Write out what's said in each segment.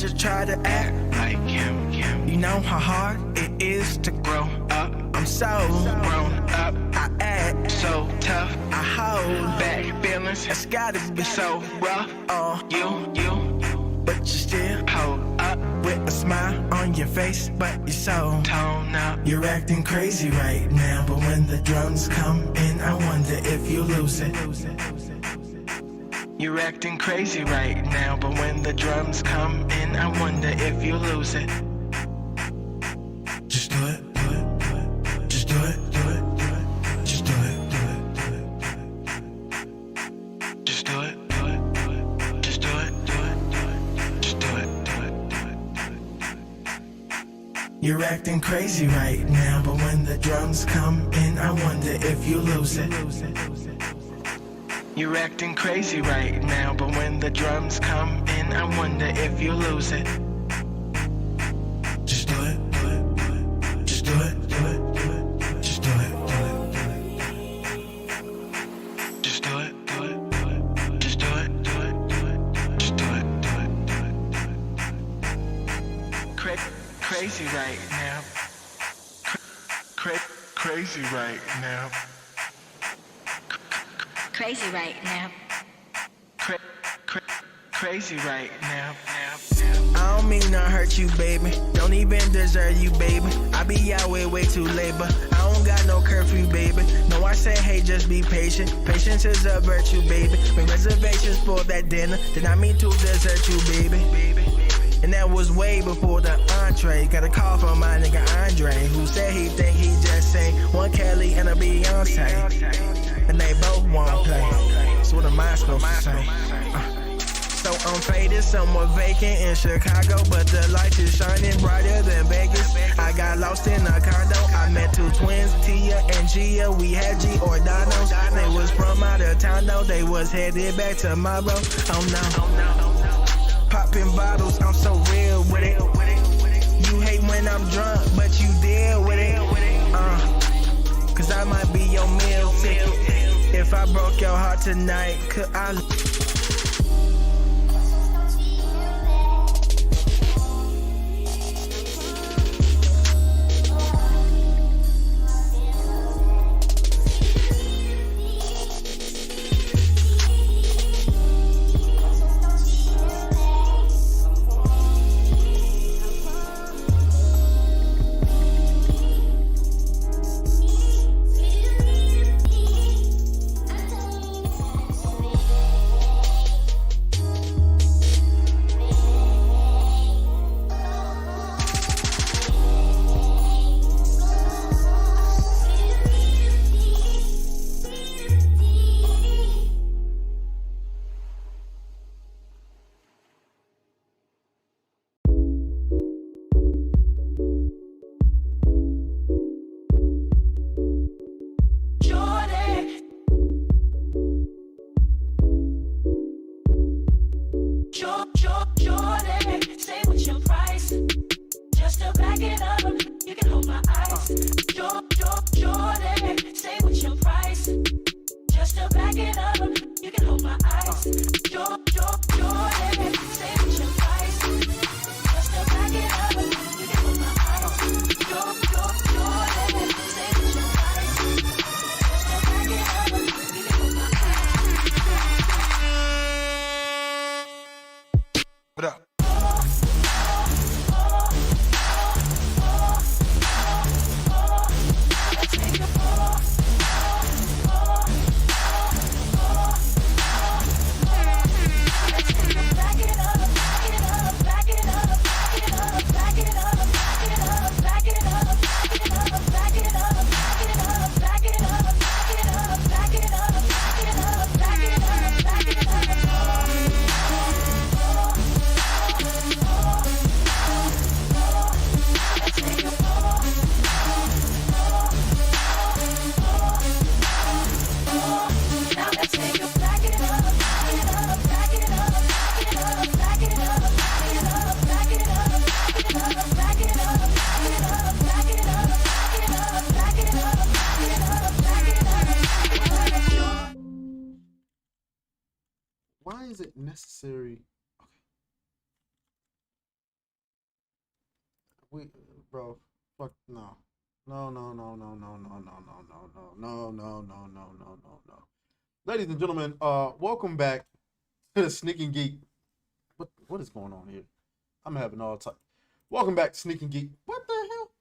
just try to act like him. You know how hard it is to grow up. I'm so grown up. I act so tough. I hold back feelings. It's gotta be so rough. But you still hold up with a smile on your face, but you're so toned up. You're acting crazy right now, but when the drums come in, I wonder if you lose it. You're acting crazy right now, but when the drums come in, I wonder if you lose it. Just do it, do it, do it. Just do it, do it, do it. Just do it, do it, do it. Just do it, do it, do it. Just do it, do it, do it. Just do it, do it, do it, do it. You're acting crazy right now, but when the drums come in, I wonder if you lose it. You're acting crazy right now, but when the drums come in, I wonder if you lose it. Just do it, do it, do it. Just do it, do it, do it. Just do it, do it, do it. Just do it, do it, do it. Just do it, do it, do it. Just do it, do it, do it, do it. Crazy right now. Crazy right now. Crazy right now. Crazy right now. I don't mean to hurt you, baby. Don't even deserve you, baby. I be out way too late, but I don't got no curfew, baby. No, I say, hey, just be patient. Patience is a virtue, baby. When reservations for that dinner, then I mean to desert you, baby. And that was way before the entree. Got a call from my nigga Andre, who said he think he just sang one Kelly and a Beyonce. And they both won't play. So what am I supposed to say? So I'm faded, somewhat vacant in Chicago, but the light is shining brighter than Vegas. I got lost in a condo. I met two twins, Tia and Gia. We had Giordano's. They was from out of town though. They was headed back tomorrow. Oh no. Popping bottles, I'm so real with it. You hate when I'm drunk, but you deal with it. Cause I might be your meal ticket. If I broke your heart tonight, could I? Why is it necessary We, bro, fuck no. No, no, no, no, no, no, no, no, no, no, no, no, no, no, no, no, no. Ladies and gentlemen, welcome back to the Sneaking Geek. What is going on here? I'm having all time. Welcome back to Sneaking Geek. What the hell?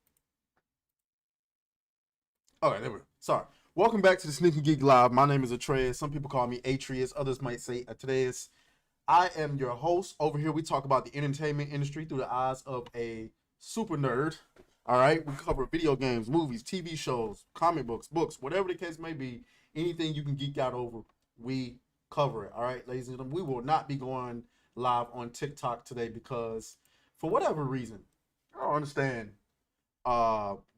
All right, there we go. Sorry. Welcome back to the Sneaking Geek Live. My name is Atreus. Some people call me Atreus. Others might say Atreus. I am your host. Over here, we talk about the entertainment industry through the eyes of a super nerd. All right, we cover video games, movies, TV shows, comic books, whatever the case may be. Anything you can geek out over, we cover it. All right, ladies and gentlemen, we will not be going live on TikTok today because, for whatever reason, I don't understand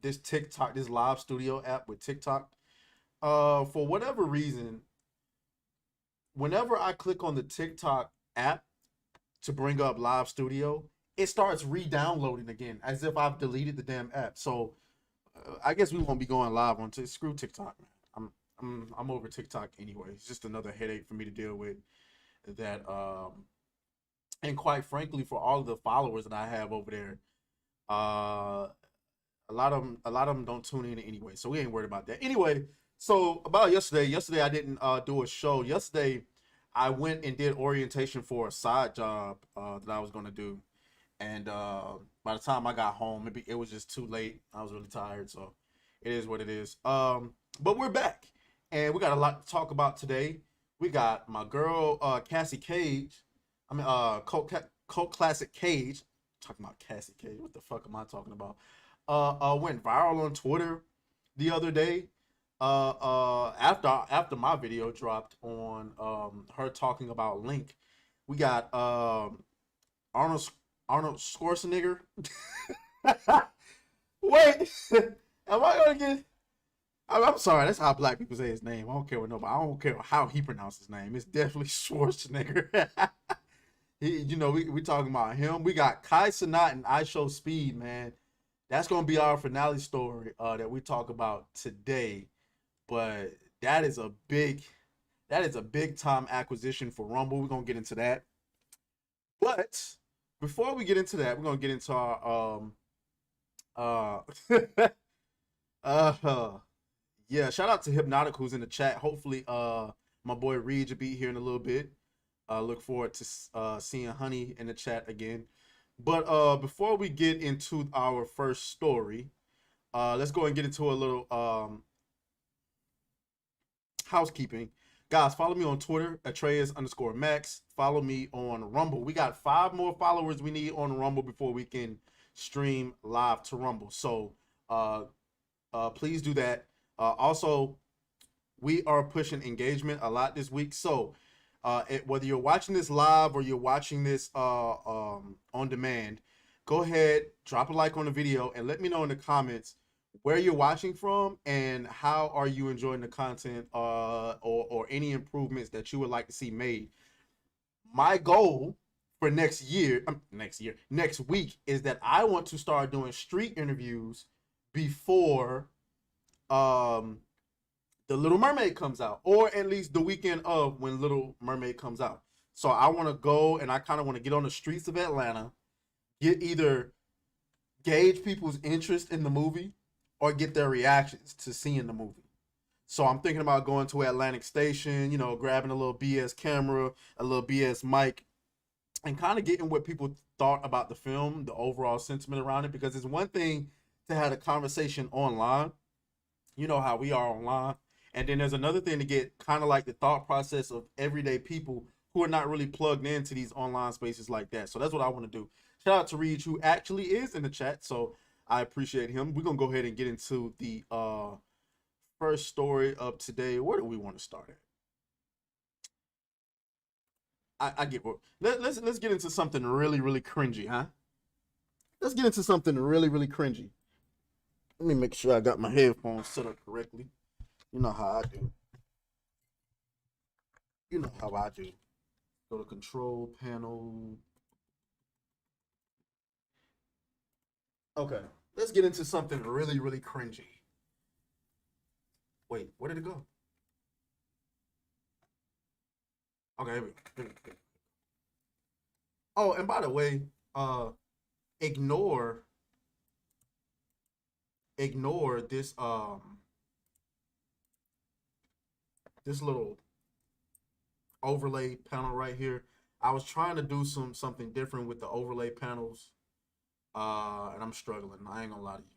this TikTok, this live studio app with TikTok. For whatever reason, whenever I click on the TikTok app to bring up live studio, it starts re-downloading again as if I've deleted the damn app. So I guess we won't be going live on screw TikTok, man. I'm over TikTok anyway. It's just another headache for me to deal with. That and quite frankly, for all of the followers that I have over there, uh, a lot of them don't tune in anyway. So we ain't worried about that. Anyway, so about yesterday I didn't do a show. Yesterday I went and did orientation for a side job that I was gonna do, and by the time I got home, maybe it was just too late. I was really tired, so it is what it is. But we're back, and we got a lot to talk about today. We got my girl Cassie Cage. I mean, cult classic Cage. Talking about Cassie Cage. What the fuck am I talking about? Went viral on Twitter the other day. After my video dropped on her talking about Link, we got Arnold Arnold Schwarzenegger. Wait, am I gonna get? I'm sorry. That's how black people say his name. I don't care what nobody. I don't care how he pronounces his name. It's definitely Schwarzenegger. we talking about him. We got Kai Cenat and I Show Speed, man. That's gonna be our finale story that we talk about today. But that is a big time acquisition for Rumble. We're gonna get into that. But before we get into that, we're gonna get into our uh uh yeah, shout out to Hypnotic who's in the chat. Hopefully my boy Reed will be here in a little bit. Look forward to seeing Honey in the chat again. But before we get into our first story, let's go and get into a little housekeeping. Guys, follow me on Twitter, Atreus_Max. Follow me on Rumble. We got 5 more followers we need on Rumble before we can stream live to Rumble. So please do that. Also, we are pushing engagement a lot this week. So whether you're watching this live or you're watching this on demand, go ahead, drop a like on the video, and let me know in the comments where you're watching from and how are you enjoying the content or any improvements that you would like to see made. My goal for next week is that I want to start doing street interviews before the Little Mermaid comes out, or at least the weekend of when Little Mermaid comes out. So I want to go and I kind of want to get on the streets of Atlanta, get either gauge people's interest in the movie or get their reactions to seeing the movie. So I'm thinking about going to Atlantic Station, grabbing a little BS camera, a little BS mic, and kind of getting what people thought about the film, the overall sentiment around it, because it's one thing to have a conversation online. You know how we are online. And then there's another thing to get kind of like the thought process of everyday people who are not really plugged into these online spaces like that. So that's what I want to do. Shout out to Reed, who actually is in the chat. So I appreciate him. We're going to go ahead and get into the first story of today. Where do we want to start at? I get what. Let's get into something really, really cringy, huh? Let's get into something really, really cringy. Let me make sure I got my headphones set up correctly. You know how I do. You know how I do. Go to control panel. Okay, let's get into something really, really cringy. Wait, where did it go? Okay, here we go. Oh, and by the way, ignore ignore this this little overlay panel right here. I was trying to do something different with the overlay panels, and I'm struggling. I ain't gonna lie to you.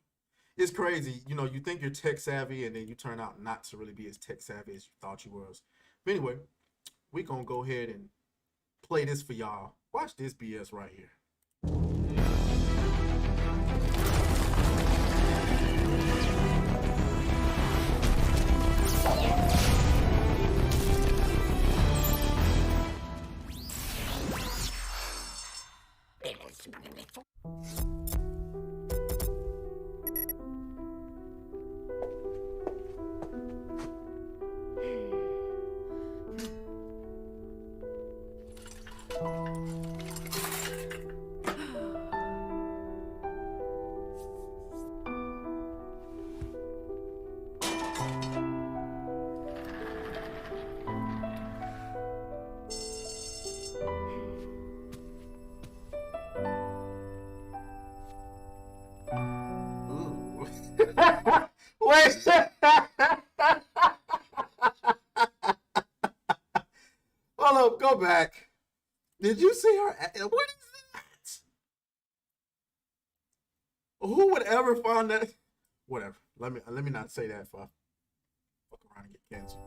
It's crazy. You know, you think you're tech savvy, and then you turn out not to really be as tech savvy as you thought you was. But anyway, we gonna go ahead and play this for y'all. Watch this BS right here. Wait. Hold up, go back. Did you see her? What is that? Who would ever find that? Whatever. Let me not say that for fuck around and get canceled.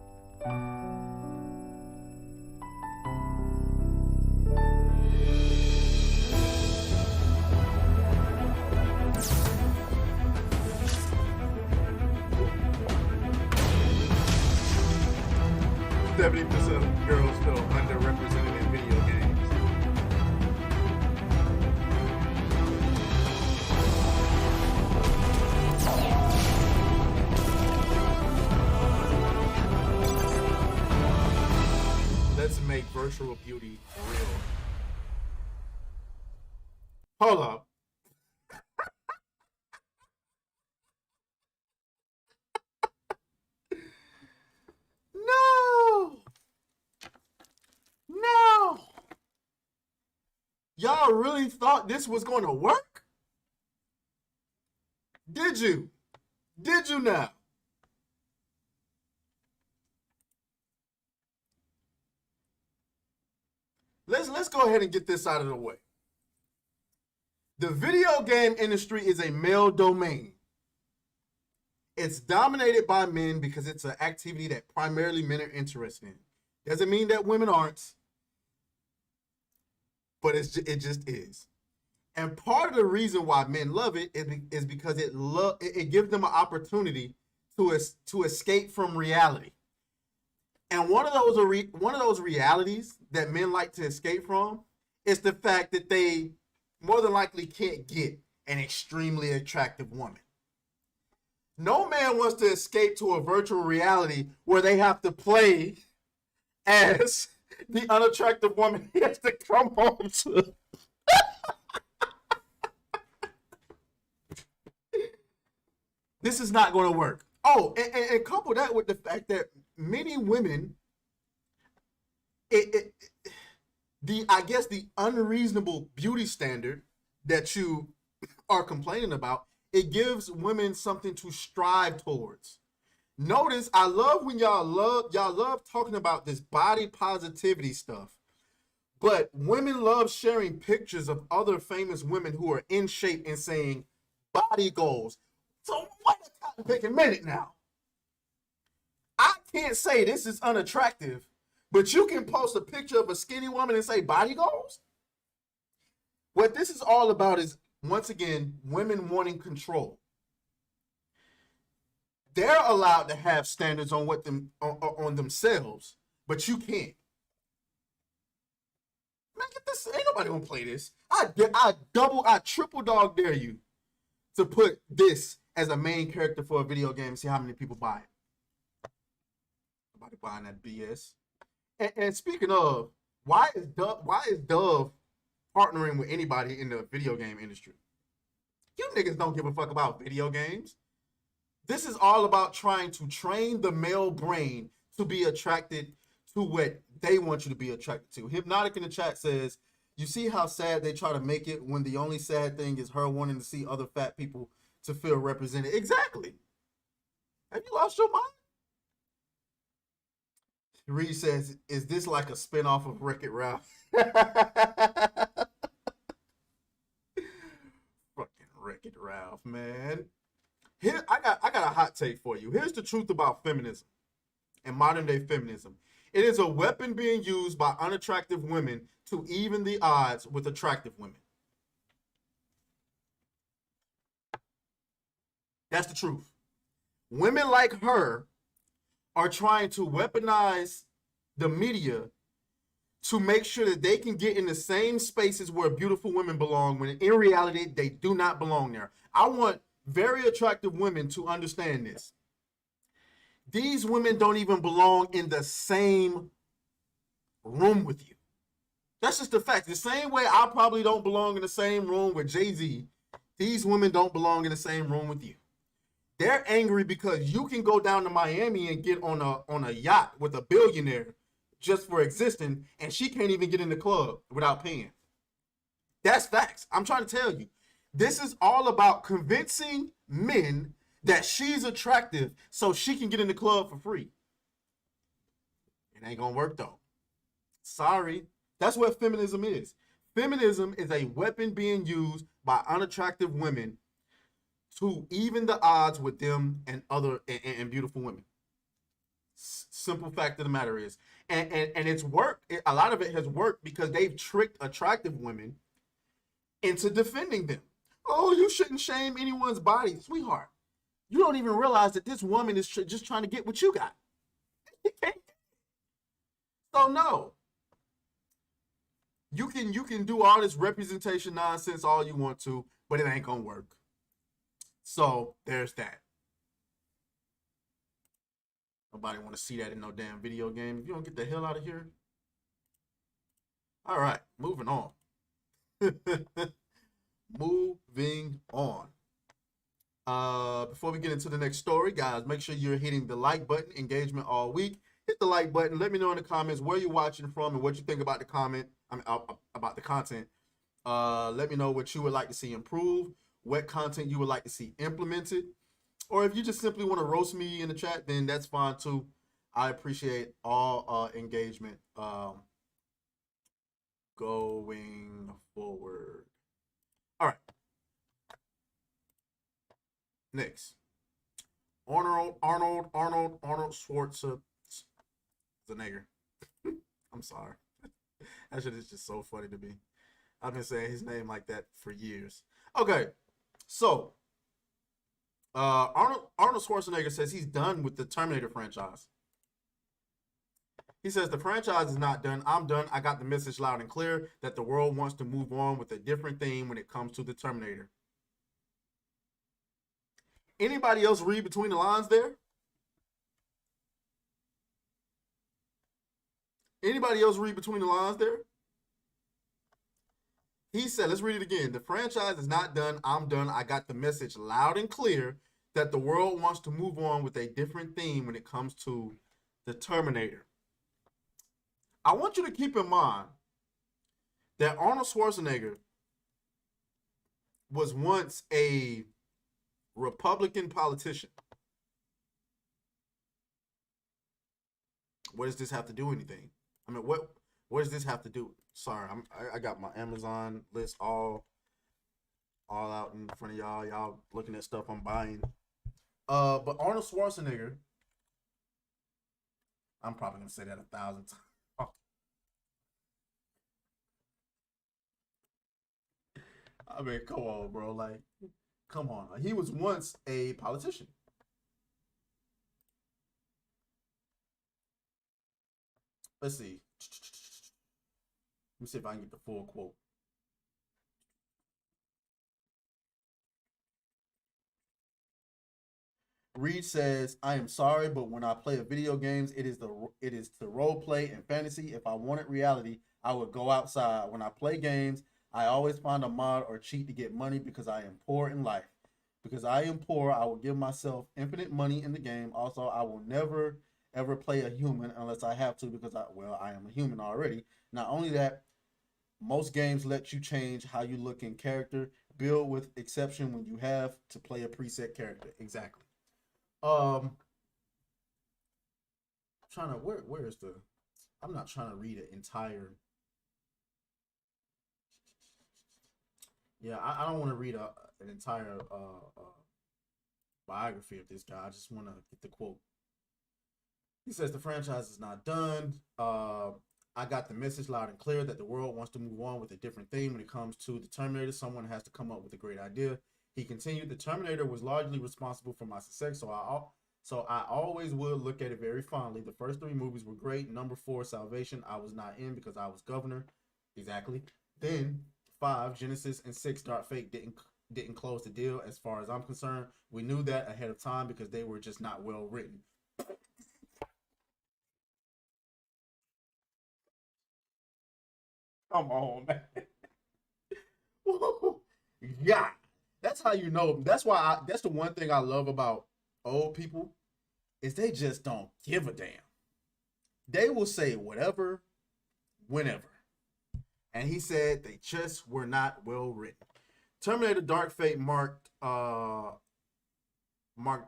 70% of girls feel underrepresented in video games. Let's make virtual beauty real. Hold up. No! Y'all really thought this was going to work? Did you? Did you now? Let's go ahead and get this out of the way. The video game industry is a male domain. It's dominated by men because it's an activity that primarily men are interested in. Doesn't mean that women aren't, but it just is. And part of the reason why men love it is because it gives them an opportunity to escape from reality. And one of those realities that men like to escape from is the fact that they more than likely can't get an extremely attractive woman. No man wants to escape to a virtual reality where they have to play as the unattractive woman he has to come home to. This is not going to work. Oh, and couple that with the fact that many women, I guess the unreasonable beauty standard that you are complaining about, it gives women something to strive towards. Notice, I love when y'all love talking about this body positivity stuff, but women love sharing pictures of other famous women who are in shape and saying body goals. So wait a cotton picking minute now. I can't say this is unattractive, but you can post a picture of a skinny woman and say body goals? What this is all about is, once again, women wanting control. They're allowed to have standards on on themselves, but you can't. Man, get this. Ain't nobody gonna play this. I triple dog dare you to put this as a main character for a video game and see how many people buy it. Nobody buying that BS. And speaking of, why is Dove partnering with anybody in the video game industry? You niggas don't give a fuck about video games. This is all about trying to train the male brain to be attracted to what they want you to be attracted to. Hypnotic in the chat says, you see how sad they try to make it when the only sad thing is her wanting to see other fat people to feel represented. Exactly. Have you lost your mind? Reed says, is this like a spinoff of Wreck-It Ralph? Fucking Wreck-It Ralph, man. Here, I got a hot take for you. Here's the truth about feminism and modern day feminism. It is a weapon being used by unattractive women to even the odds with attractive women. That's the truth. Women like her are trying to weaponize the media to make sure that they can get in the same spaces where beautiful women belong, when in reality, they do not belong there. I want very attractive women to understand this. These women don't even belong in the same room with you. That's just the fact. The same way I probably don't belong in the same room with Jay-Z, these women don't belong in the same room with you. They're angry because you can go down to Miami and get on a yacht with a billionaire just for existing, and she can't even get in the club without paying. That's facts. I'm trying to tell you. This is all about convincing men that she's attractive so she can get in the club for free. It ain't gonna work though. Sorry. That's what feminism is. Feminism is a weapon being used by unattractive women to even the odds with them and other and beautiful women. Simple fact of the matter is, and it's worked. A lot of it has worked because they've tricked attractive women into defending them. Oh, you shouldn't shame anyone's body, sweetheart. You don't even realize that this woman is just trying to get what you got. So no, you can do all this representation nonsense all you want to, but it ain't gonna work. So there's that. Nobody want to see that in no damn video game. If you don't get the hell out of here. All right, moving on. Moving on. Before we get into the next story, guys, make sure you're hitting the like button, engagement all week. Hit the like button. Let me know in the comments where you're watching from and what you think about the about the content. Let me know what you would like to see improve, what content you would like to see implemented. Or if you just simply want to roast me in the chat, then that's fine too. I appreciate all engagement going forward. All right. Next. Arnold Schwarzenegger. I'm sorry. That shit is just so funny to me. I've been saying his name like that for years. Okay. So Arnold Schwarzenegger says he's done with the Terminator franchise. He says the franchise is not done. I'm done. I got the message loud and clear that the world wants to move on with a different theme when it comes to the Terminator. Anybody else read between the lines there? Anybody else read between the lines there? He said, let's read it again. The franchise is not done. I'm done. I got the message loud and clear that the world wants to move on with a different theme when it comes to the Terminator. I want you to keep in mind that Arnold Schwarzenegger was once a Republican politician. What does this have to do anything? I mean, what does this have to do? Sorry, I got my Amazon list all out in front of y'all. Y'all looking at stuff I'm buying. But Arnold Schwarzenegger, I'm probably gonna say that 1,000 times. Oh. I mean, come on, bro. Like, come on. He was once a politician. Let's see. Let me see if I can get the full quote. Reed says, I am sorry, but when I play video games, it is to role play and fantasy. If I wanted reality, I would go outside. When I play games, I always find a mod or cheat to get money because I am poor in life. Because I am poor, I will give myself infinite money in the game. Also, I will never, ever play a human unless I have to because I am a human already. Not only that, most games let you change how you look in character. build with exception when you have to play a preset character. Exactly. Um, trying to where is the? I'm not trying to read an entire. Yeah, I don't want to read an entire biography of this guy. I just want to get the quote. He says the franchise is not done. I got the message loud and clear that the world wants to move on with a different theme when it comes to the Terminator. Someone has to come up with a great idea. He continued, the Terminator was largely responsible for my success, so I always would look at it very fondly. The first 3 movies were great. Number 4, Salvation, I was not in because I was governor. Exactly. Then 5, Genesis, and 6, Dark Fate didn't close the deal as far as I'm concerned. We knew that ahead of time because they were just not well written. Come on, man. Yeah, that's how you know. That's why. That's the one thing I love about old people is they just don't give a damn. They will say whatever, whenever. And he said they just were not well written. Terminator: Dark Fate marked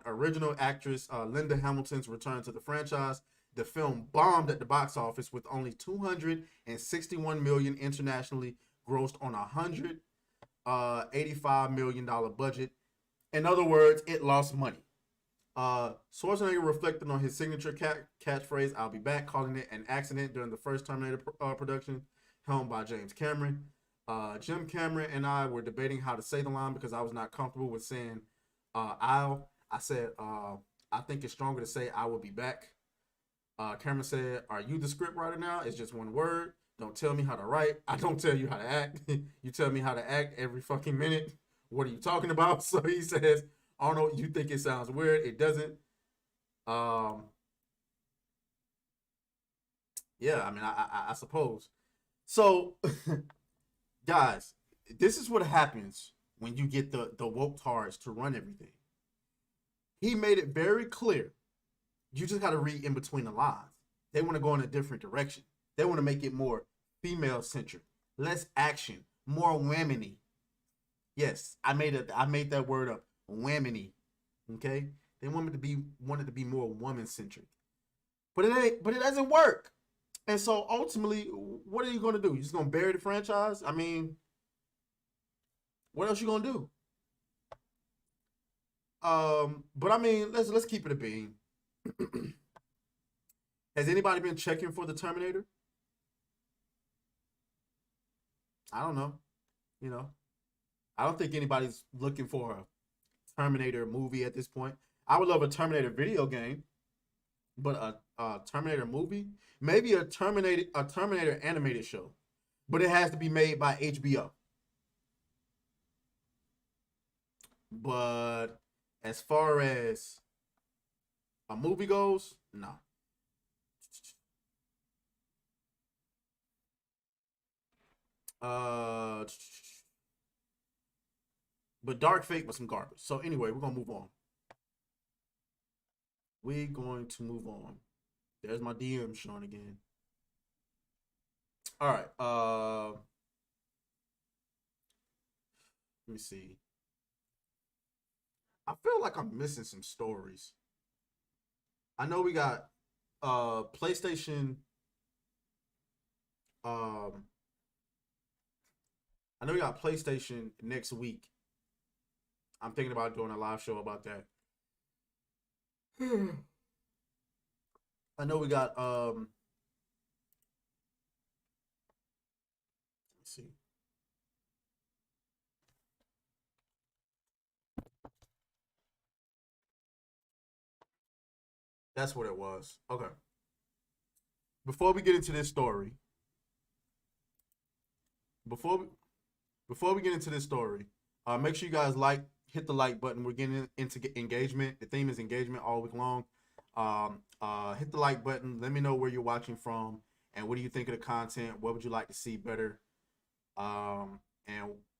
original actress Linda Hamilton's return to the franchise. The film bombed at the box office with only $261 million internationally, grossed on $185 million budget. In other words, it lost money. Schwarzenegger reflected on his signature catchphrase, "I'll be back," calling it an accident during the first Terminator production, helmed by James Cameron. Jim Cameron and I were debating how to say the line because I was not comfortable with saying "I'll." I said, I think it's stronger to say "I will be back." Cameron said, "Are you the script writer now? It's just one word. Don't tell me how to write. I don't tell you how to act. You tell me how to act every fucking minute. What are you talking about?" So he says, "Arnold, you think it sounds weird. It doesn't." Yeah, I mean, I suppose. So, guys, this is what happens when you get the woke tards to run everything. He made it very clear. You just got to read in between the lines. They want to go in a different direction. They want to make it more female-centric, less action, more womany. Yes, I made that word up, womany. Okay, they wanted to be more woman-centric, but it doesn't work. And so ultimately, what are you going to do? You just going to bury the franchise? I mean, what else you going to do? But I mean, let's keep it a bean. Has anybody been checking for the Terminator? I don't know. You know, I don't think anybody's looking for a Terminator movie at this point. I would love a Terminator video game, but a Terminator movie, maybe a Terminator animated show, but it has to be made by HBO. But as far as a movie goes, no. But Dark Fate was some garbage. So anyway, we're gonna move on. We're going to move on. There's my DM showing again. All right. Let me see. I feel like I'm missing some stories. I know we got PlayStation. I know we got PlayStation next week. I'm thinking about doing a live show about that. I know we got let's see. That's what it was. Okay. Before we get into this story, before we get into this story, make sure you guys hit the like button. We're getting into engagement. The theme is engagement all week long. Hit the like button. Let me know where you're watching from and what do you think of the content. What would you like to see better, and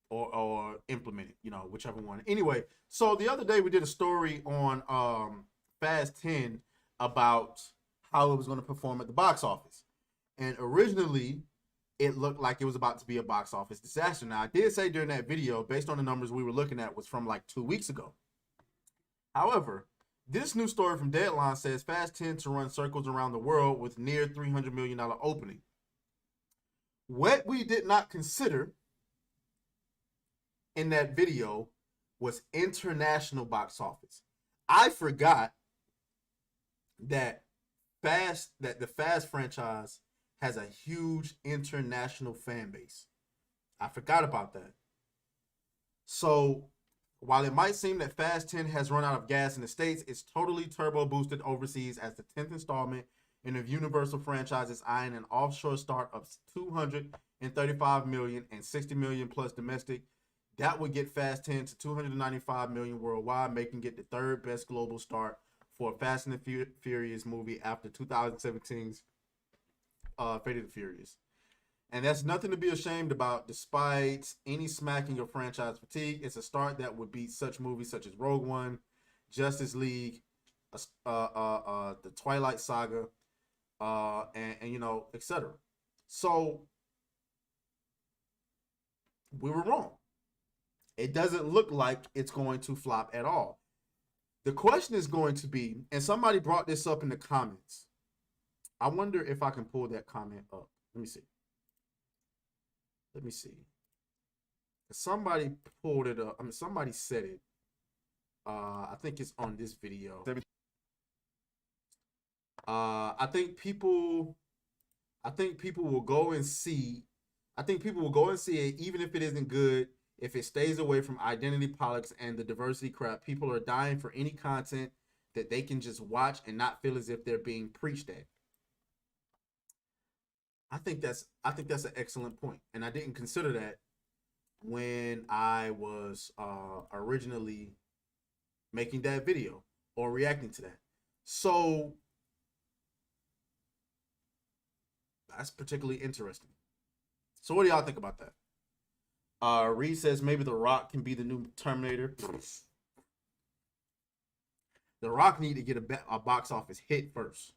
or implement it. You know, whichever one. Anyway, so the other day we did a story on Fast 10 about how it was going to perform at the box office, and originally it looked like it was about to be a box office disaster. Now, I did say during that video, based on the numbers we were looking at, was from like 2 weeks ago. However, this new story from Deadline says Fast 10 to run circles around the world with near $300 million opening. What we did not consider in that video was international box office. I forgot that the Fast franchise has a huge international fan base. I forgot about that. So while it might seem that Fast 10 has run out of gas in the States, it's totally turbo boosted overseas as the 10th installment in the Universal franchise is eyeing an offshore start of $235 million and $60 million plus domestic. That would get Fast 10 to $295 million worldwide, making it the third best global start for a Fast and the Furious movie after 2017's Fate of the Furious. And that's nothing to be ashamed about, despite any smacking of franchise fatigue. It's a start that would beat such movies such as Rogue One, Justice League, the Twilight Saga, and you know, etc. So we were wrong. It doesn't look like it's going to flop at all. The question is going to be, and somebody brought this up in the comments. I wonder if I can pull that comment up. Let me see. Let me see. Somebody pulled it up. I mean, somebody said it. I think it's on this video. I think people will go and see. I think people will go and see it, even if it isn't good. If it stays away from identity politics and the diversity crap, people are dying for any content that they can just watch and not feel as if they're being preached at. I think that's an excellent point, and I didn't consider that when I was originally making that video or reacting to that. So that's particularly interesting. So what do y'all think about that? Reed says maybe The Rock can be the new Terminator. The Rock need to get a box office hit first.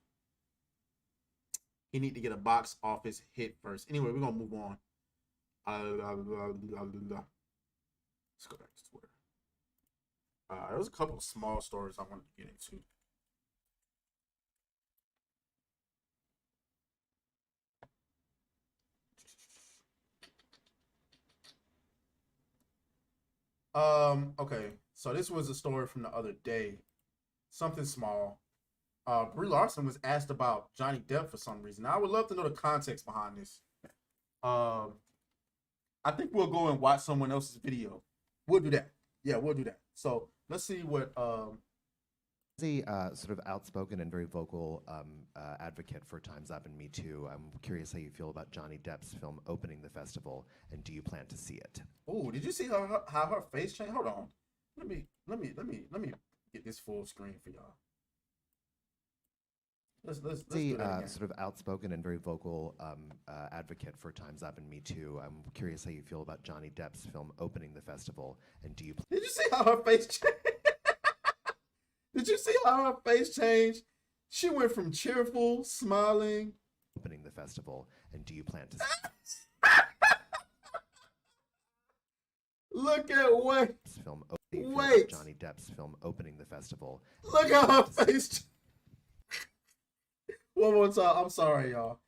He need to get a box office hit first. Anyway, we're gonna move on. Let's go back to Twitter. There was a couple of small stories I wanted to get into. Okay, so this was a story from the other day. Something small. Brie Larson was asked about Johnny Depp for some reason. I would love to know the context behind this. I think we'll go and watch someone else's video. We'll do that. Yeah, we'll do that. So let's see what A sort of outspoken and very vocal advocate for Time's Up and Me Too. I'm curious how you feel about Johnny Depp's film opening the festival, and do you plan to see it? Oh, did you see how her face changed? Hold on. Let me get this full screen for y'all. Let's do that again. Sort of outspoken and very vocal advocate for Time's Up and Me Too. I'm curious how you feel about Johnny Depp's film opening the festival, and do you Did you see how her face changed? Did you see how her face changed? She went from cheerful, smiling. opening the festival, and do you plan to Look at what. film Wait. Johnny Depp's film opening the festival? Look at her face. One more time. I'm sorry, y'all.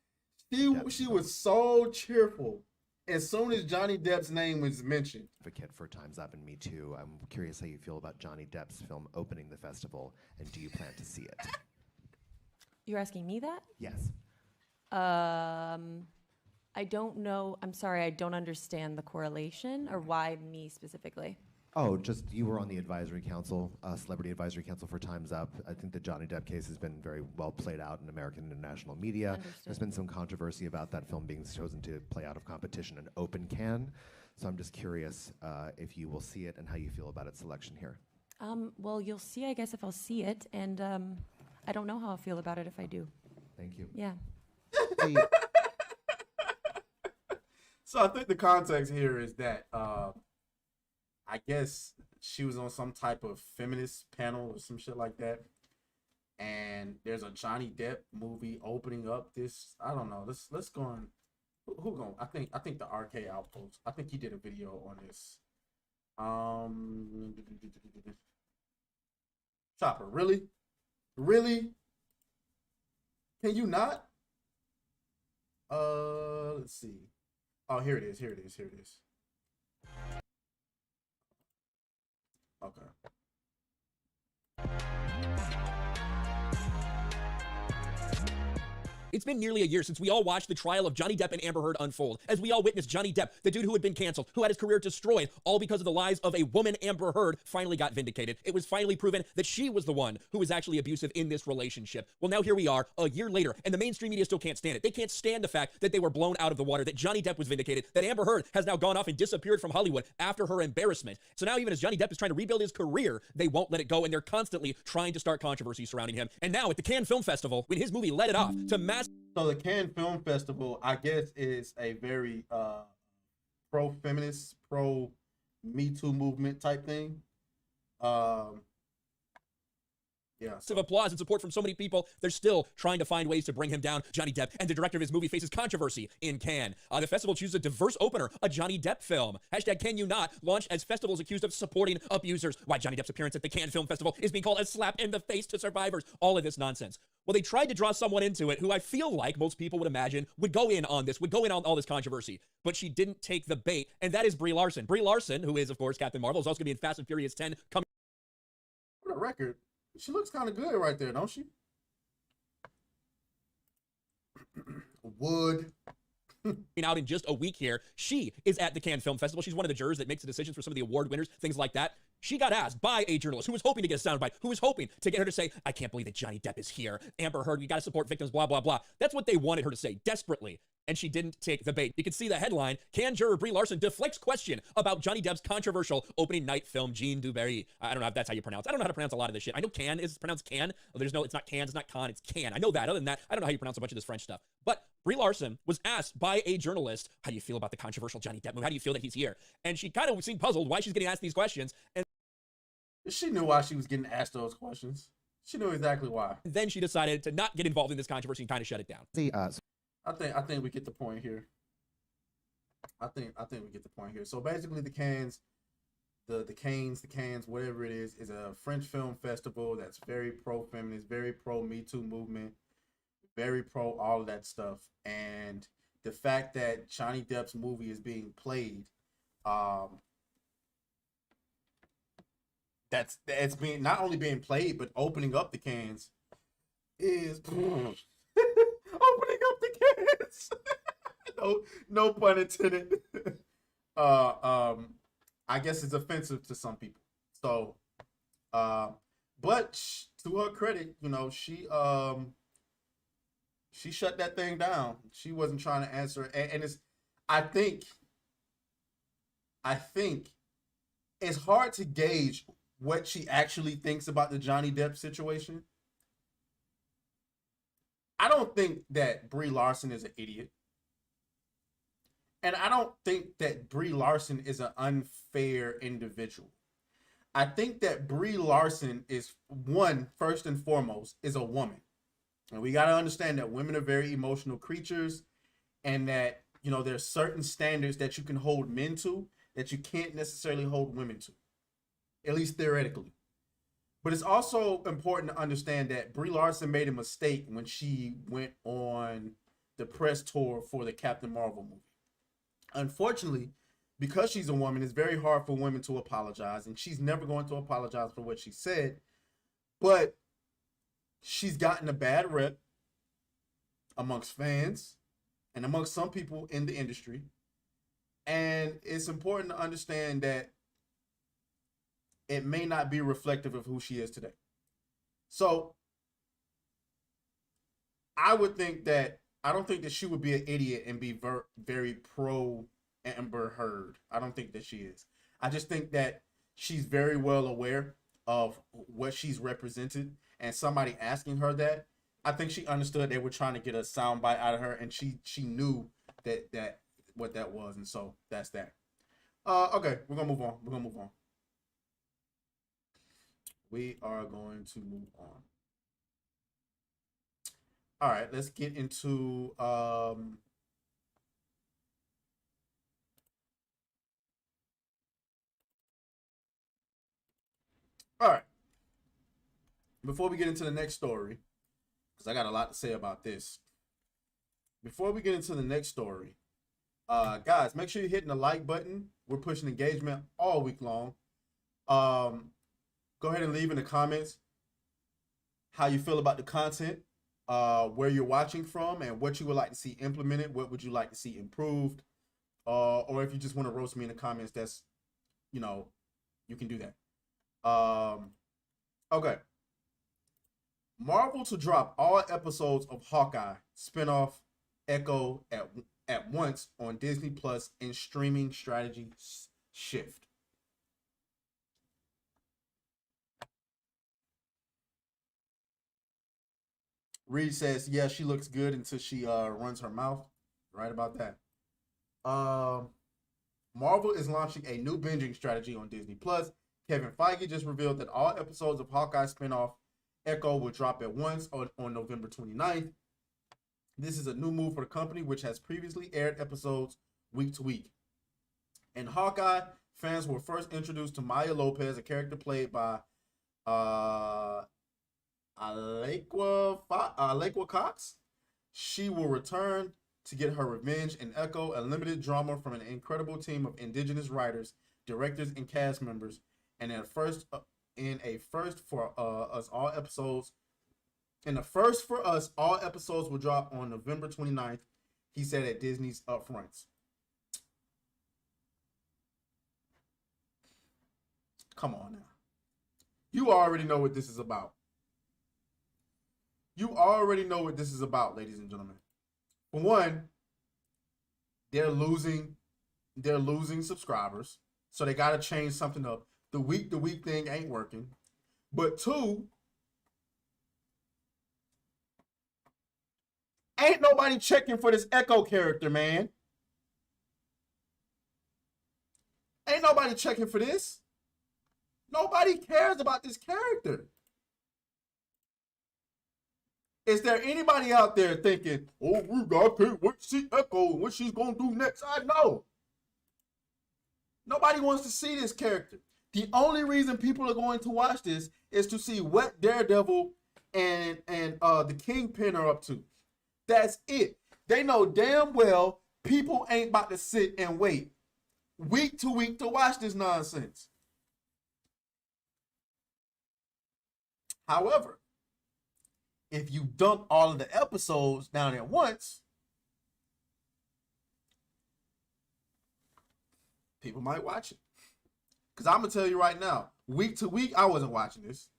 She was so cheerful as soon as Johnny Depp's name was mentioned. Advocate for Time's Up and Me Too. I'm curious how you feel about Johnny Depp's film opening the festival, and do you plan to see it? You're asking me that? Yes. I don't know. I'm sorry, I don't understand the correlation or why me specifically. Oh, just you were on the advisory council, celebrity advisory council for Time's Up. I think the Johnny Depp case has been very well played out in American and international media. Understood. There's been some controversy about that film being chosen to play out of competition in open can. So I'm just curious if you will see it and how you feel about its selection here. Well, you'll see, I guess, if I'll see it, and I don't know how I'll feel about it if I do. Thank you. Yeah. So I think the context here is that I guess she was on some type of feminist panel or some shit like that. And there's a Johnny Depp movie opening up this. I don't know. Let's go on. who going? I think the RK Outpost. I think he did a video on this. Chopper, really? Really? Can you not? Let's see. Oh, here it is. Here it is. Here it is. Okay. It's been nearly a year since we all watched the trial of Johnny Depp and Amber Heard unfold, as we all witnessed Johnny Depp, the dude who had been canceled, who had his career destroyed, all because of the lies of a woman, Amber Heard, finally got vindicated. It was finally proven that she was the one who was actually abusive in this relationship. Well, now here we are, a year later, and the mainstream media still can't stand it. They can't stand the fact that they were blown out of the water, that Johnny Depp was vindicated, that Amber Heard has now gone off and disappeared from Hollywood after her embarrassment. So now even as Johnny Depp is trying to rebuild his career, they won't let it go, and they're constantly trying to start controversy surrounding him. And now at the Cannes Film Festival, when his movie let it off to mass... So the Cannes Film Festival, I guess, is a very pro-feminist, pro-Me Too movement type thing. Yeah. Of applause and support from so many people, they're still trying to find ways to bring him down. Johnny Depp and the director of his movie faces controversy in Cannes. The festival chooses a diverse opener, a Johnny Depp film. Hashtag Can You Not launched as festivals accused of supporting abusers. Why Johnny Depp's appearance at the Cannes Film Festival is being called a slap in the face to survivors. All of this nonsense. Well, they tried to draw someone into it who I feel like most people would imagine would go in on this, would go in on all this controversy. But she didn't take the bait, and that is Brie Larson. Brie Larson, who is, of course, Captain Marvel, is also going to be in Fast and Furious 10 coming. For the record, she looks kind of good right there, don't she? Wood. Out in just a week here. She is at the Cannes Film Festival. She's one of the jurors that makes the decisions for some of the award winners, things like that. She got asked by a journalist who was hoping to get a soundbite, who was hoping to get her to say, I can't believe that Johnny Depp is here. Amber Heard, we got to support victims, blah, blah, blah. That's what they wanted her to say, desperately. And she didn't take the bait. You can see the headline, Cannes juror Brie Larson deflects question about Johnny Depp's controversial opening night film, Jean Dubarry. I don't know if that's how you pronounce it. I don't know how to pronounce a lot of this shit. I know Cannes is pronounced Cannes. There's no, it's not Cannes, it's not Cannes, it's Cannes. I know that. Other than that, I don't know how you pronounce a bunch of this French stuff. But Brie Larson was asked by a journalist, how do you feel about the controversial Johnny Depp movie? How do you feel that he's here? And she kind of seemed puzzled why she's getting asked these questions. And she knew why she was getting asked those questions. She knew exactly why. then she decided to not get involved in this controversy and kind of shut it down. I think we get the point here. I think we get the point here. So basically, the Cannes, whatever it is a French film festival that's very pro-feminist, very pro-Me Too movement, very pro all of that stuff. And the fact that Johnny Depp's movie is being played, it's being not only being played but opening up the Cannes is opening up the Cannes. No pun intended. I guess it's offensive to some people. So, but to her credit, you know, she shut that thing down. She wasn't trying to answer, and it's. I think it's hard to gauge what she actually thinks about the Johnny Depp situation. I don't think that Brie Larson is an idiot. And I don't think that Brie Larson is an unfair individual. I think that Brie Larson is, first and foremost, is a woman. And we got to understand that women are very emotional creatures, and that, you know, there's certain standards that you can hold men to that you can't necessarily hold women to, at least theoretically. But it's also important to understand that Brie Larson made a mistake when she went on the press tour for the Captain Marvel movie. Unfortunately, because she's a woman, it's very hard for women to apologize, and she's never going to apologize for what she said. But she's gotten a bad rep amongst fans and amongst some people in the industry. And it's important to understand that it may not be reflective of who she is today. So I don't think that she would be an idiot and be very pro Amber Heard. I don't think that she is. I just think that she's very well aware of what she's represented, and somebody asking her that, I think she understood they were trying to get a soundbite out of her, and she knew that what that was, and so that's that. Okay, we're gonna move on. We are going to move on. All right, let's get into All right. Before we get into the next story, because I got a lot to say about this. Before we get into the next story, guys, make sure you're hitting the like button. We're pushing engagement all week long. Go ahead and leave in the comments how you feel about the content, where you're watching from, and what you would like to see implemented. What would you like to see improved? Or if you just want to roast me in the comments, that's, you know, you can do that. Okay. Marvel to drop all episodes of Hawkeye spinoff Echo at once on Disney Plus in streaming strategy shift. Reed says, yeah, she looks good until she runs her mouth. Right about that. Marvel is launching a new binging strategy on Disney Plus. Kevin Feige just revealed that all episodes of Hawkeye spinoff Echo will drop at once on November 29th. This is a new move for the company, which has previously aired episodes week to week. In Hawkeye, fans were first introduced to Maya Lopez, a character played by Alaqua Cox. She will return to get her revenge in Echo, a limited drama from an incredible team of indigenous writers, directors, and cast members. And in a first for us, all episodes will drop on November 29th, he said at Disney's upfronts. Come on now. You already know what this is about. You already know what this is about, ladies and gentlemen. For one, they're losing subscribers, so they got to change something up. The week thing ain't working. But two, ain't nobody checking for this Echo character, man. Ain't nobody checking for this. Nobody cares about this character. Is there anybody out there thinking, oh, I can't wait to see Echo and what she's going to do next? I know. Nobody wants to see this character. The only reason people are going to watch this is to see what Daredevil and the Kingpin are up to. That's it. They know damn well people ain't about to sit and wait week to week to watch this nonsense. However, if you dump all of the episodes down at once, people might watch it. Because I'm going to tell you right now, week to week, I wasn't watching this.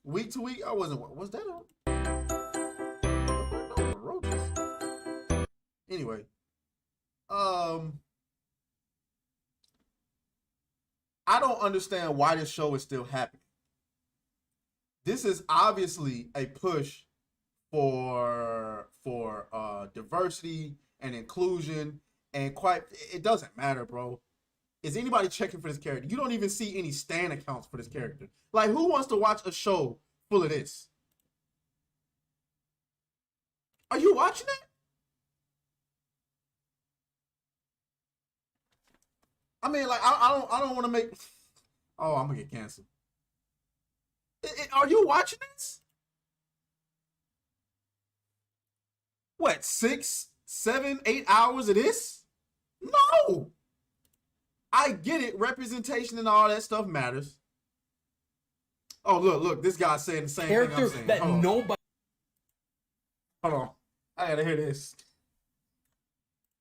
Week to week, I wasn't. Was that on? Roaches. Anyway, I don't understand why this show is still happening. This is obviously a push for diversity and inclusion, and it doesn't matter, bro. Is anybody checking for this character? You don't even see any stan accounts for this character. Like, who wants to watch a show full of this? Are you watching it? I mean, like, I don't want to make. Oh, I'm gonna get canceled. Are you watching this? What, 6, 7, 8 hours of this? No. I get it. Representation and all that stuff matters. Oh, look. This guy's saying the same thing I'm saying. That nobody. Hold on. I gotta hear this.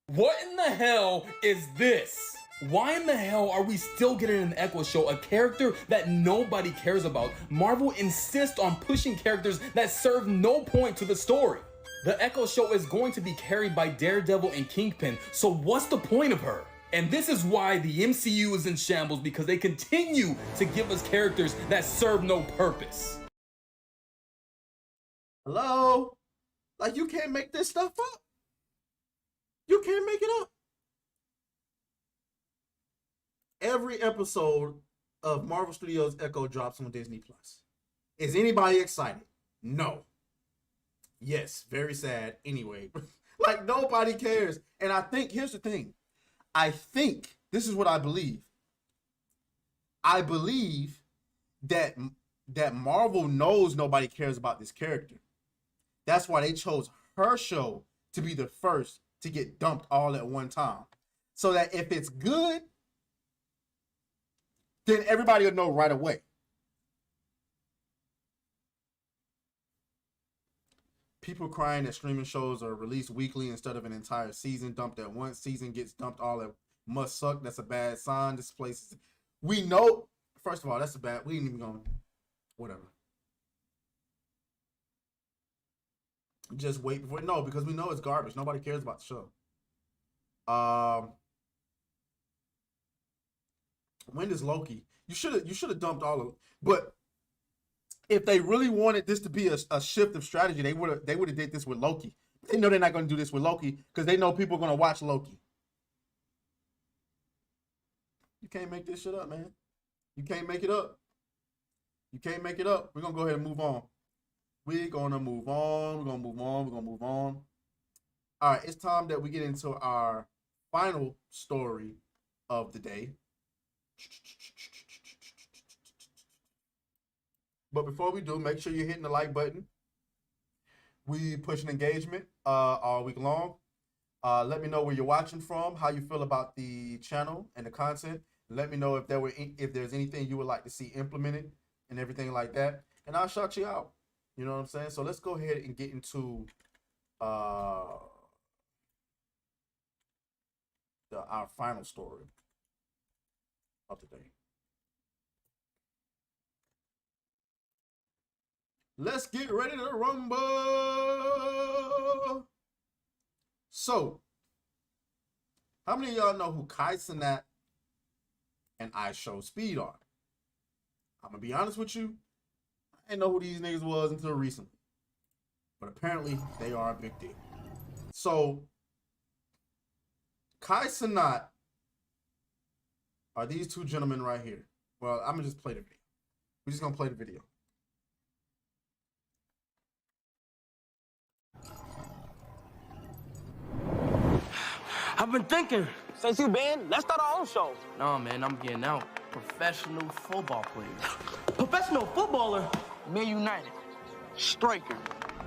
What in the hell is this? Why in the hell are we still getting an Echo show, a character that nobody cares about? Marvel insists on pushing characters that serve no point to the story. The Echo show is going to be carried by Daredevil and Kingpin, so what's the point of her? And this is why the MCU is in shambles, because they continue to give us characters that serve no purpose. Hello? Like, you can't make this stuff up. You can't make it up. Every episode of Marvel Studios Echo drops on Disney Plus. Is anybody excited? No. Yes, very sad anyway. Like, nobody cares. And I think, here's the thing. I think, this is what I believe. I believe that Marvel knows nobody cares about this character. That's why they chose her show to be the first to get dumped all at one time. So that if it's good, then everybody will know right away. People crying that streaming shows are released weekly instead of an entire season, dumped at once. Season gets dumped all at must suck. That's a bad sign. This place is, we know, first of all, that's a bad, we ain't even going, whatever. Just wait before, no, because we know it's garbage. Nobody cares about the show. When is Loki? You should have dumped all of it. But if they really wanted this to be a shift of strategy, they would have did this with Loki. They know they're not going to do this with Loki because they know people are going to watch Loki. You can't make this shit up, man. You can't make it up. You can't make it up. We're going to go ahead and move on. We're going to move on. We're going to move on. We're going to move on. All right, it's time that we get into our final story of the day. But before we do, make sure you're hitting the like button. We pushing engagement all week long. Let me know where you're watching from, how you feel about the channel and the content. Let me know if there's anything you would like to see implemented and everything like that. And I'll shout you out. You know what I'm saying? So let's go ahead and get into our final story of the day. Let's get ready to rumble. So, how many of y'all know who Kai Cenat and I Show Speed are? I'm gonna be honest with you, I didn't know who these niggas was until recently, but apparently they are a big deal. So, Kai Cenat are these two gentlemen right here. Well, I'm gonna just play the video. We're just gonna play the video. I've been thinking, since you been, let's start our own show. No, man, I'm getting out. Professional football player. Professional footballer? Man United. Striker.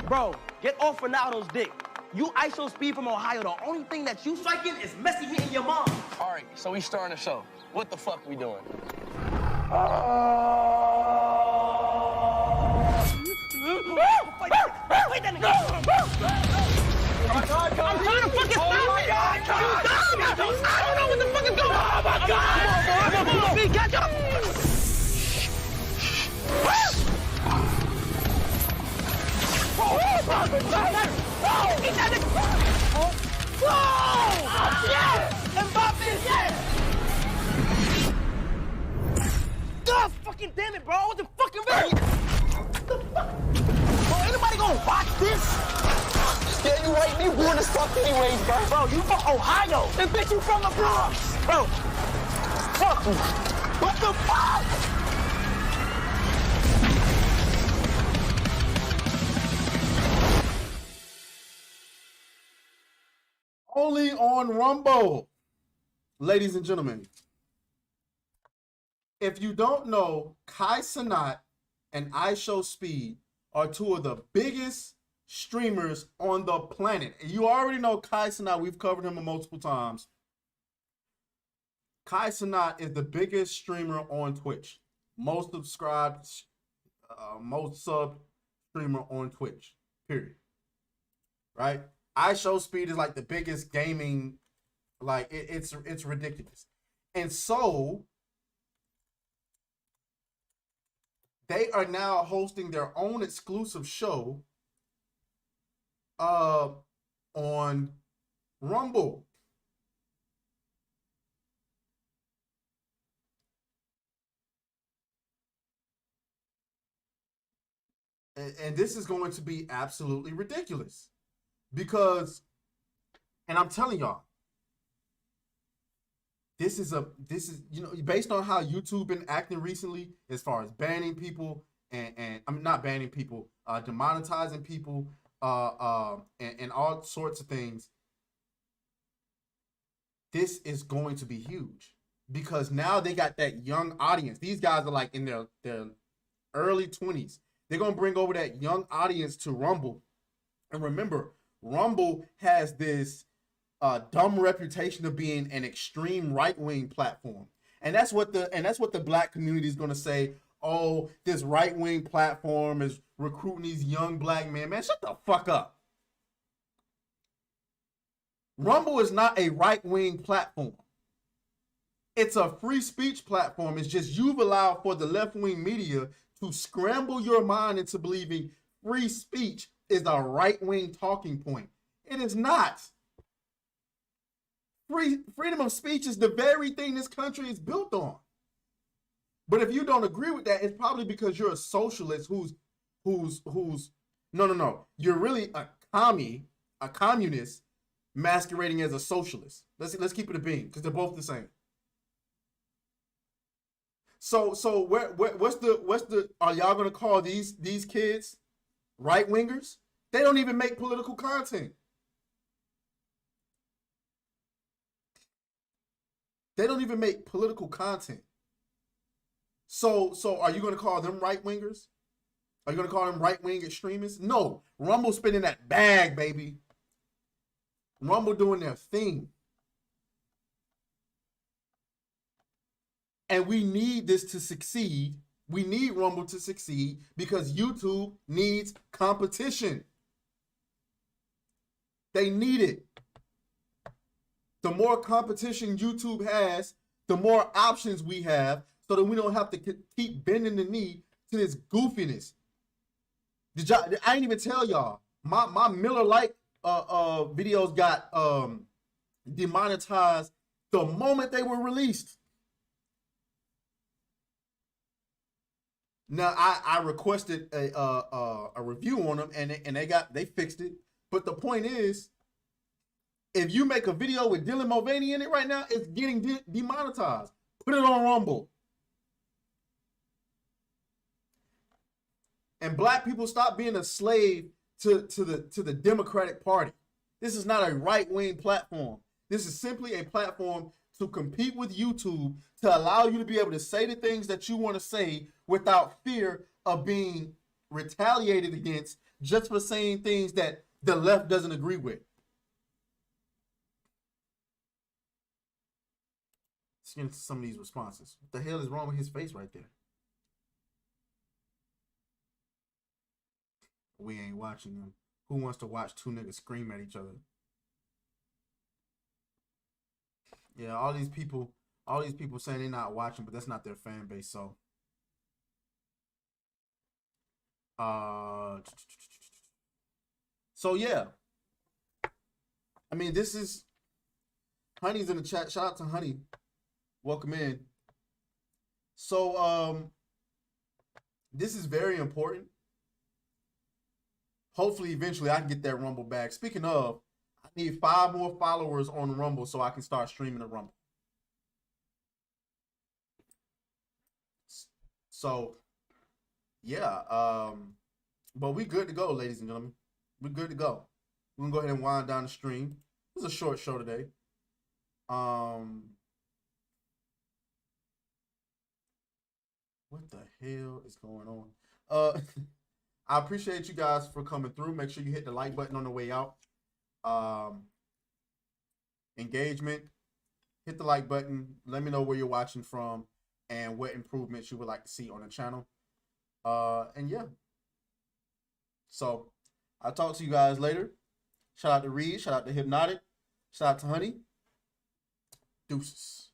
Bro, get off Ronaldo's dick. You ISO Speed from Ohio. The only thing that you striking is Messi hitting your mom. All right, so we starting the show. What the fuck we doing? Wait that nigga. I'm trying to fucking stop it! You dumb! I don't know what the fuck is going on! Oh my God! Come on, B, catch up! Eat that nigga! Whoa! Yes! Mbappe, yes! God fucking damn it, bro! I wasn't fucking ready! What the fuck? Bro, anybody gonna watch this? Yeah, you right. You born as fuck anyways, bro. Bro, you from Ohio. And bitch, you from the Bronx. Bro, fuck you. What the fuck? Only on Rumble, ladies and gentlemen. If you don't know, Kai Cenat and I Show Speed are two of the biggest streamers on the planet. And you already know Kai Cenat. We've covered him multiple times. Kai Cenat is the biggest streamer on Twitch. Most subscribed, most sub streamer on Twitch, period. Right? I Show Speed is like the biggest gaming, like it's ridiculous. And so they are now hosting their own exclusive show on Rumble. And this is going to be absolutely ridiculous because, and I'm telling y'all, this is, you know, based on how YouTube been acting recently as far as banning people and I mean, not banning people, demonetizing people, and all sorts of things. This is going to be huge because now they got that young audience. These guys are like in their early 20s. They're going to bring over that young audience to Rumble. And remember, Rumble has this dumb reputation of being an extreme right-wing platform. And that's what the black community is going to say. Oh, this right-wing platform is recruiting these young black men. Man, shut the fuck up. Rumble is not a right-wing platform. It's a free speech platform. It's just you've allowed for the left-wing media to scramble your mind into believing free speech is a right-wing talking point. It is not. Freedom of speech is the very thing this country is built on. But if you don't agree with that, it's probably because you're a socialist who's no. You're really a communist masquerading as a socialist. Let's keep it a bean, because they're both the same. So what's the are y'all gonna call these kids right wingers? They don't even make political content. They don't even make political content. So are you going to call them right wingers? Are you going to call them right wing extremists? No. Rumble spinning that bag, baby. Rumble doing their thing. And we need this to succeed. We need Rumble to succeed because YouTube needs competition. They need it. The more competition YouTube has, the more options we have, so that we don't have to keep bending the knee to this goofiness. I didn't even tell y'all. My Miller Lite videos got demonetized the moment they were released. Now I requested a review on them, and they fixed it. But the point is, if you make a video with Dylan Mulvaney in it right now, it's getting demonetized. Put it on Rumble. And black people stop being a slave to the Democratic Party. This is not a right-wing platform. This is simply a platform to compete with YouTube to allow you to be able to say the things that you want to say without fear of being retaliated against just for saying things that the left doesn't agree with. Let's get into some of these responses. What the hell is wrong with his face right there? We ain't watching them. Who wants to watch two niggas scream at each other? Yeah, all these people saying they're not watching, but that's not their fan base. So, yeah. I mean, this is Honey's in the chat. Shout out to Honey. Welcome in. So, this is very important. Hopefully, eventually, I can get that Rumble back. Speaking of, I need 5 more followers on Rumble so I can start streaming the Rumble. So, yeah. But we good to go, ladies and gentlemen. We're good to go. We're going to go ahead and wind down the stream. It was a short show today. What the hell is going on? I appreciate you guys for coming through. Make sure you hit the like button on the way out. Engagement. Hit the like button. Let me know where you're watching from and what improvements you would like to see on the channel. And yeah. So I'll talk to you guys later. Shout out to Reed. Shout out to Hypnotic. Shout out to Honey. Deuces.